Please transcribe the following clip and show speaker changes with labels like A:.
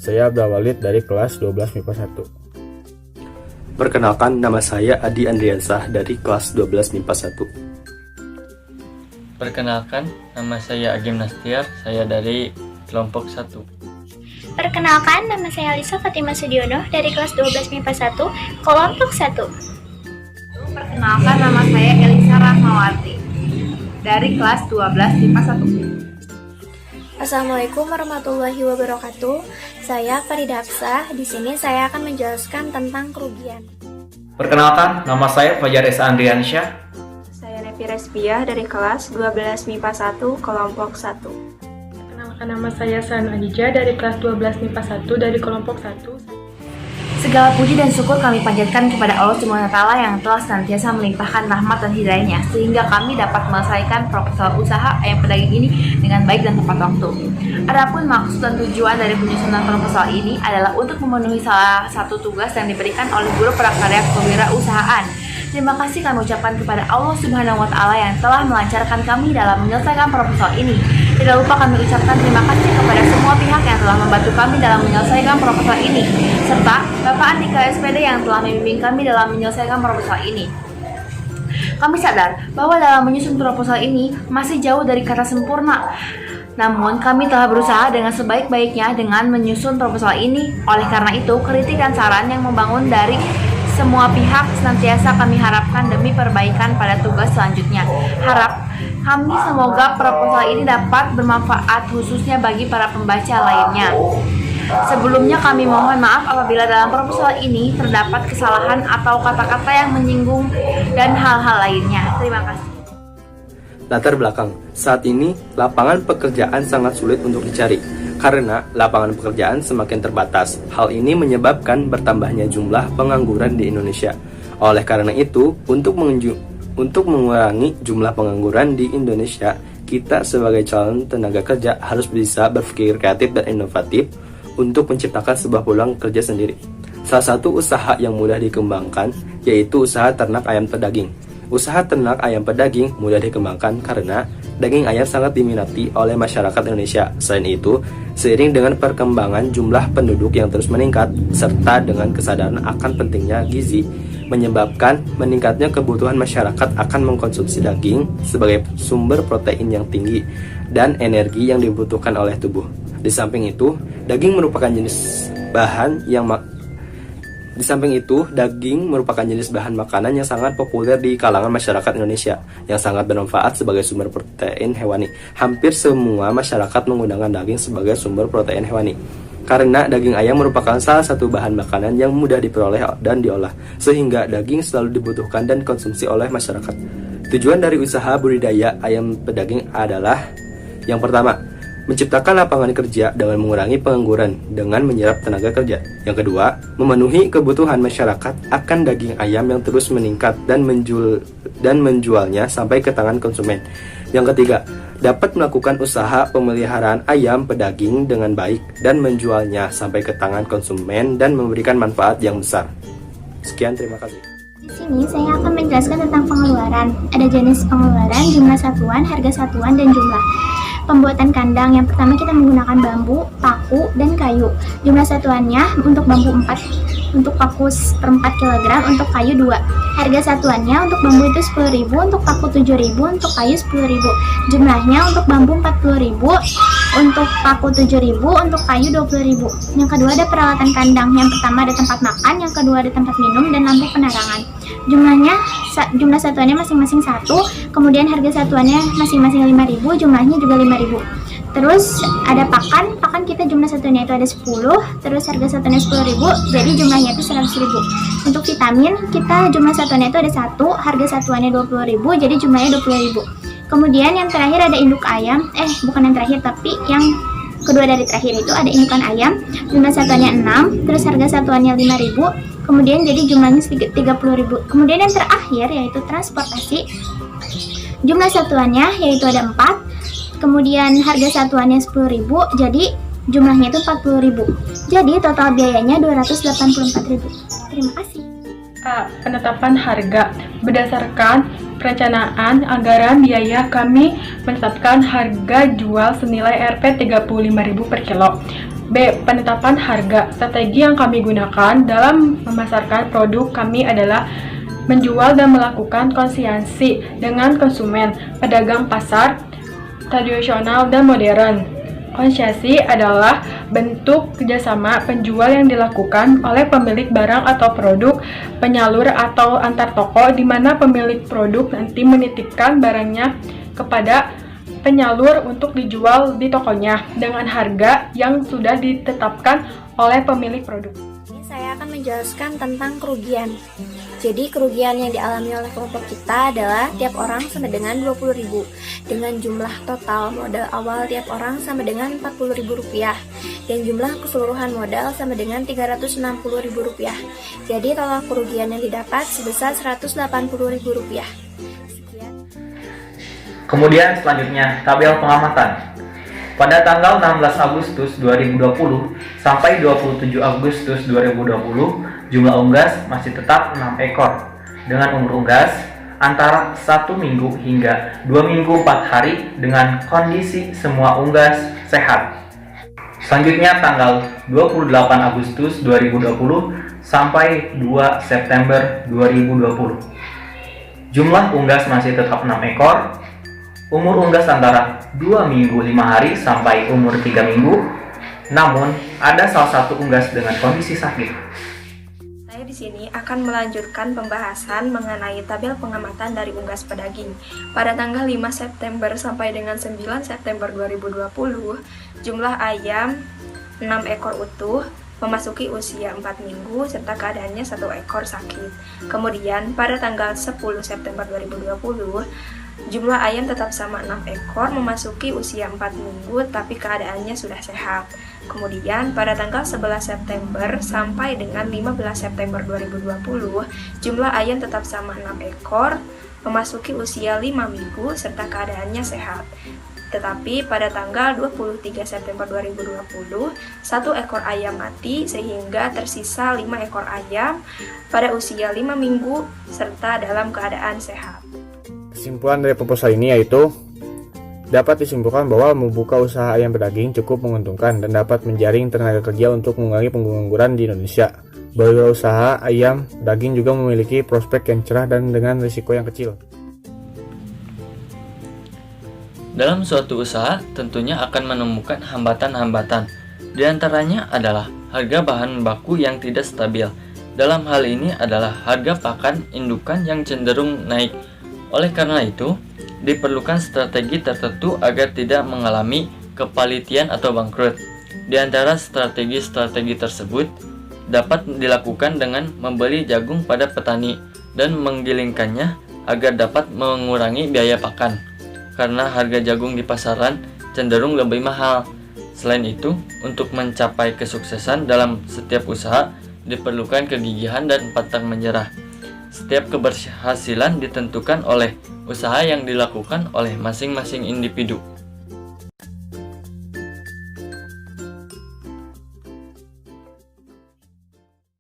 A: Saya Abdul Walid dari kelas 12 MIPA 1.
B: Perkenalkan, nama saya Adi Andriansah dari kelas 12 MIPA 1.
C: Perkenalkan, nama saya Agim Nastiar, saya dari kelompok 1.
D: Perkenalkan, nama saya Alisa Fatima Sudiono dari kelas 12 MIPA 1, kelompok 1.
E: Perkenalkan, nama saya Elisa Rahmawati dari kelas 12 MIPA 1.
F: Assalamualaikum warahmatullahi wabarakatuh. Saya Farida Hafsah. Di sini saya akan menjelaskan tentang kerugian.
G: Perkenalkan, nama saya Fajar Esa Andriansyah.
H: Saya Nevi Respiah dari kelas 12 MIPA 1, kelompok 1.
I: Perkenalkan, nama saya San Adija dari kelas 12 MIPA 1 dari kelompok 1.
E: Segala puji dan syukur kami panjatkan kepada Allah Subhanahu wa Ta'ala yang telah senantiasa melimpahkan rahmat dan hidayahnya sehingga kami dapat menyelesaikan proposal usaha ayam pedagang ini dengan baik dan tepat waktu. Adapun maksud dan tujuan dari penyusunan proposal ini adalah untuk memenuhi salah satu tugas yang diberikan oleh Guru Prakarya Kewirausahaan. Terima kasih kami ucapkan kepada Allah Subhanahu wa Ta'ala yang telah melancarkan kami dalam menyelesaikan proposal ini. Tidak lupa kami ucapkan terima kasih kepada semua pihak yang telah membantu kami dalam menyelesaikan proposal ini, serta Bapak Andika SPD yang telah membimbing kami dalam menyelesaikan proposal ini. Kami sadar bahwa dalam menyusun proposal ini masih jauh dari kata sempurna. Namun, kami telah berusaha dengan sebaik-baiknya dengan menyusun proposal ini. Oleh karena itu, kritik dan saran yang membangun dari semua pihak senantiasa kami harapkan demi perbaikan pada tugas selanjutnya. Kami semoga proposal ini dapat bermanfaat khususnya bagi para pembaca lainnya. Sebelumnya kami mohon maaf apabila dalam proposal ini terdapat kesalahan atau kata-kata yang menyinggung dan hal-hal lainnya. Terima kasih.
B: Latar belakang, saat ini lapangan pekerjaan sangat sulit untuk dicari karena lapangan pekerjaan semakin terbatas. Hal ini menyebabkan bertambahnya jumlah pengangguran di Indonesia. Oleh karena itu, untuk mengurangi jumlah pengangguran di Indonesia, kita sebagai calon tenaga kerja harus bisa berpikir kreatif dan inovatif untuk menciptakan sebuah peluang kerja sendiri. Salah satu usaha yang mudah dikembangkan yaitu usaha ternak ayam pedaging. Usaha ternak ayam pedaging mudah dikembangkan karena daging ayam sangat diminati oleh masyarakat Indonesia. Selain itu, seiring dengan perkembangan jumlah penduduk yang terus meningkat, serta dengan kesadaran akan pentingnya gizi, menyebabkan meningkatnya kebutuhan masyarakat akan mengkonsumsi daging sebagai sumber protein yang tinggi dan energi yang dibutuhkan oleh tubuh. Di samping itu, daging merupakan jenis bahan makanan yang sangat populer di kalangan masyarakat Indonesia yang sangat bermanfaat sebagai sumber protein hewani. Hampir semua masyarakat menggunakan daging sebagai sumber protein hewani karena daging ayam merupakan salah satu bahan makanan yang mudah diperoleh dan diolah, sehingga daging selalu dibutuhkan dan konsumsi oleh masyarakat. Tujuan dari usaha budidaya ayam pedaging adalah: yang pertama, menciptakan lapangan kerja dengan mengurangi pengangguran dengan menyerap tenaga kerja. Yang kedua, memenuhi kebutuhan masyarakat akan daging ayam yang terus meningkat dan menjualnya sampai ke tangan konsumen. Yang ketiga, dapat melakukan usaha pemeliharaan ayam pedaging dengan baik dan menjualnya sampai ke tangan konsumen dan memberikan manfaat yang besar. Sekian, terima kasih.
D: Di sini saya akan menjelaskan tentang pengeluaran. Ada jenis pengeluaran, jumlah satuan, harga satuan, dan jumlah. Pembuatan kandang, yang pertama kita menggunakan bambu, paku, dan kayu. Jumlah satuannya untuk bambu 4, untuk paku per 4 kg, untuk kayu 2. Harga satuannya untuk bambu itu 10.000, untuk paku 7.000, untuk kayu 10.000. Jumlahnya untuk bambu 40.000, untuk paku 7.000, untuk kayu 20.000. Yang kedua ada peralatan kandang. Yang pertama ada tempat makan, yang kedua ada tempat minum, dan lampu penerangan. Jumlah satuannya masing-masing 1, kemudian harga satuannya masing-masing 5.000, jumlahnya juga 5.000. Terus ada pakan kita jumlah satuannya itu ada 10, terus harga satuannya 10.000, jadi jumlahnya itu 100.000. Untuk vitamin kita jumlah satuannya itu ada 1, harga satuannya 20.000, jadi jumlahnya 20.000. Kemudian yang terakhir ada induk ayam, bukan yang terakhir tapi yang kedua dari terakhir itu ada indukan ayam, jumlah satuannya 6, terus harga satuannya 5.000. Kemudian jadi jumlahnya 30.000. Kemudian yang terakhir yaitu transportasi. Jumlah satuannya yaitu ada 4. Kemudian harga satuannya 10.000. Jadi jumlahnya itu 40.000. Jadi total biayanya 284.000. Terima kasih.
I: A. Penetapan harga berdasarkan perencanaan anggaran biaya kami menetapkan harga jual senilai Rp35.000 per kilo. B. Penetapan harga. Strategi yang kami gunakan dalam memasarkan produk kami adalah menjual dan melakukan konsistensi dengan konsumen, pedagang pasar, tradisional dan modern. Konsistensi adalah bentuk kerjasama penjual yang dilakukan oleh pemilik barang atau produk, penyalur atau antar toko, di mana pemilik produk nanti menitipkan barangnya kepada penyalur untuk dijual di tokonya dengan harga yang sudah ditetapkan oleh pemilik produk.
F: Ini saya akan menjelaskan tentang kerugian. Jadi kerugian yang dialami oleh kelompok kita adalah tiap orang sama dengan Rp20.000 dengan jumlah total modal awal tiap orang sama dengan Rp40.000 dan jumlah keseluruhan modal sama dengan Rp360.000. Jadi total kerugian yang didapat sebesar Rp180.000. Sekian.
G: Kemudian selanjutnya tabel pengamatan. Pada tanggal 16 Agustus 2020 sampai 27 Agustus 2020, jumlah unggas masih tetap 6 ekor dengan umur unggas antara 1 minggu hingga 2 minggu 4 hari dengan kondisi semua unggas sehat. Selanjutnya tanggal 28 Agustus 2020 sampai 2 September 2020. Jumlah unggas masih tetap 6 ekor. Umur unggas antara 2 minggu 5 hari sampai umur 3 minggu. Namun, ada salah satu unggas dengan kondisi sakit.
H: Saya di sini akan melanjutkan pembahasan mengenai tabel pengamatan dari unggas pedaging. Pada tanggal 5 September sampai dengan 9 September 2020, jumlah ayam 6 ekor utuh memasuki usia 4 minggu serta keadaannya 1 ekor sakit. Kemudian pada tanggal 10 September 2020, jumlah ayam tetap sama 6 ekor memasuki usia 4 minggu tapi keadaannya sudah sehat. Kemudian pada tanggal 11 September sampai dengan 15 September 2020, jumlah ayam tetap sama 6 ekor memasuki usia 5 minggu serta keadaannya sehat. Tetapi pada tanggal 23 September 2020, 1 ekor ayam mati sehingga tersisa 5 ekor ayam pada usia 5 minggu serta dalam keadaan sehat.
A: Kesimpulan dari proposal ini yaitu dapat disimpulkan bahwa membuka usaha ayam pedaging cukup menguntungkan dan dapat menjaring tenaga kerja untuk mengurangi pengangguran di Indonesia. Berusaha ayam daging juga memiliki prospek yang cerah dan dengan risiko yang kecil.
C: Dalam suatu usaha tentunya akan menemukan hambatan-hambatan. Di antaranya adalah harga bahan baku yang tidak stabil. Dalam hal ini adalah harga pakan indukan yang cenderung naik. Oleh karena itu, diperlukan strategi tertentu agar tidak mengalami kepalitian atau bangkrut. Di antara strategi-strategi tersebut dapat dilakukan dengan membeli jagung pada petani dan menggilingkannya agar dapat mengurangi biaya pakan, karena harga jagung di pasaran cenderung lebih mahal. Selain itu, untuk mencapai kesuksesan dalam setiap usaha diperlukan kegigihan dan pantang menyerah. Setiap keberhasilan ditentukan oleh usaha yang dilakukan oleh masing-masing individu.